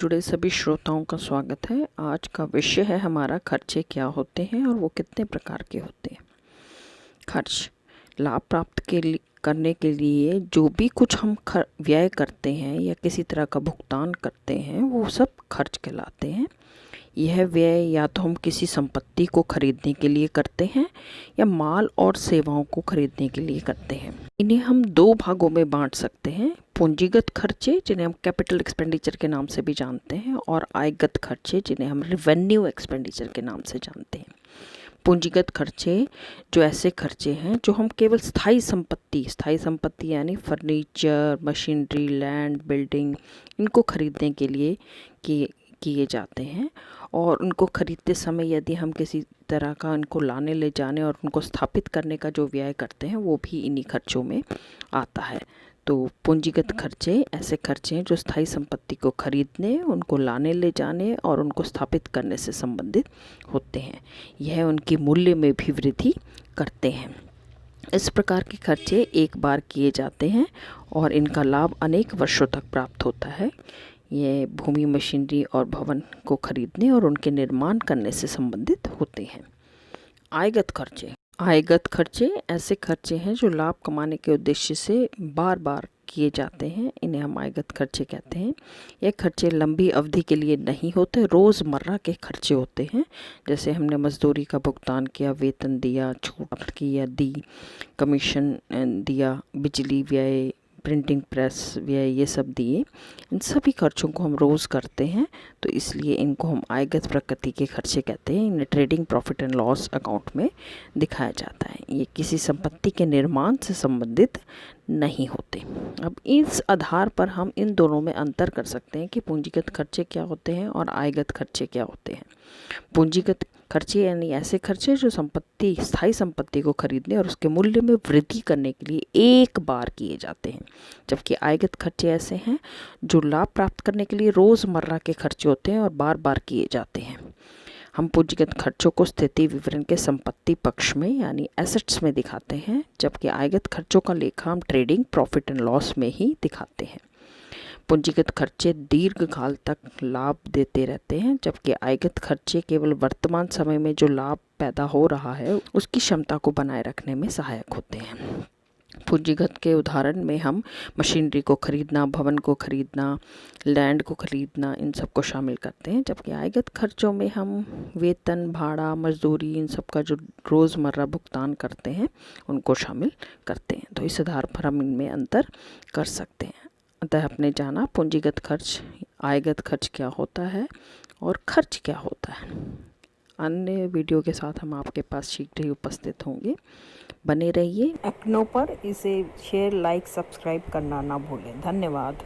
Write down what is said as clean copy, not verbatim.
जुड़े सभी श्रोताओं का स्वागत है। आज का विषय है हमारा खर्चे क्या होते हैं और वो कितने प्रकार के होते हैं। खर्च लाभ प्राप्त करने के लिए जो भी कुछ हम व्यय करते हैं या किसी तरह का भुगतान करते हैं वो सब खर्च कहलाते हैं। यह व्यय या तो हम किसी संपत्ति को खरीदने के लिए करते हैं या माल और सेवाओं को खरीदने के लिए करते हैं। इन्हें हम दो भागों में बांट सकते हैं, पूंजीगत खर्चे जिन्हें हम कैपिटल एक्सपेंडिचर के नाम से भी जानते हैं और आयगत खर्चे जिन्हें हम रेवेन्यू एक्सपेंडिचर के नाम से जानते हैं। पूंजीगत खर्चे जो ऐसे खर्चे हैं जो हम केवल स्थायी संपत्ति यानी फर्नीचर, मशीनरी, लैंड, बिल्डिंग इनको खरीदने के लिए किए जाते हैं और उनको खरीदते समय यदि हम किसी तरह का उनको लाने ले जाने और उनको स्थापित करने का जो व्यय करते हैं वो भी इन्हीं खर्चों में आता है। तो पूंजीगत खर्चे ऐसे खर्चे हैं जो स्थायी संपत्ति को खरीदने, उनको लाने ले जाने और उनको स्थापित करने से संबंधित होते हैं। यह उनकी मूल्य में भी वृद्धि करते हैं। इस प्रकार के खर्चे एक बार किए जाते हैं और इनका लाभ अनेक वर्षों तक प्राप्त होता है। ये भूमि, मशीनरी और भवन को खरीदने और उनके निर्माण करने से संबंधित होते हैं। आयगत खर्चे ऐसे खर्चे हैं जो लाभ कमाने के उद्देश्य से बार बार किए जाते हैं। इन्हें हम आयगत खर्चे कहते हैं। ये खर्चे लंबी अवधि के लिए नहीं होते, रोज़मर्रा के खर्चे होते हैं। जैसे हमने मजदूरी का भुगतान किया, वेतन दिया, छूट की या दी, कमीशन दिया, बिजली व्यय, प्रिंटिंग प्रेस व्यय, ये सब दिए। इन सभी खर्चों को हम रोज़ करते हैं, तो इसलिए इनको हम आयगत प्रकृति के खर्चे कहते हैं। इन्हें trading profit and loss account में दिखाया जाता है। ये किसी संपत्ति के निर्माण से संबंधित नहीं होते। अब इस आधार पर हम इन दोनों में अंतर कर सकते हैं कि पूंजीगत खर्चे क्या होते हैं और आयगत खर्चे क्या होते हैं। पूंजीगत खर्चे यानी ऐसे खर्चे जो स्थायी संपत्ति को खरीदने और उसके मूल्य में वृद्धि करने के लिए एक बार किए जाते हैं, जबकि आयगत खर्चे ऐसे हैं जो लाभ प्राप्त करने के लिए रोज़मर्रा के खर्चे होते हैं और बार बार किए जाते हैं। हम पूंजीगत खर्चों को स्थिति विवरण के संपत्ति पक्ष में यानी एसेट्स में दिखाते हैं, जबकि आयगत खर्चों का लेखा हम ट्रेडिंग प्रॉफिट एंड लॉस में ही दिखाते हैं। पूंजीगत खर्चे दीर्घकाल तक लाभ देते रहते हैं, जबकि आयगत खर्चे केवल वर्तमान समय में जो लाभ पैदा हो रहा है उसकी क्षमता को बनाए रखने में सहायक होते हैं। पूंजीगत के उदाहरण में हम मशीनरी को खरीदना, भवन को खरीदना, लैंड को खरीदना, इन सब को शामिल करते हैं, जबकि आयगत खर्चों में हम वेतन, भाड़ा, मजदूरी, इन सब का जो रोज़मर्रा भुगतान करते हैं उनको शामिल करते हैं। तो इस आधार पर हम इनमें अंतर कर सकते हैं। अतः आपने जाना पूंजीगत खर्च, आयगत खर्च क्या होता है और खर्च क्या होता है। अन्य वीडियो के साथ हम आपके पास शीघ्र ही उपस्थित होंगे। बने रहिए। अपनों पर इसे शेयर, लाइक, सब्सक्राइब करना ना भूलें। धन्यवाद।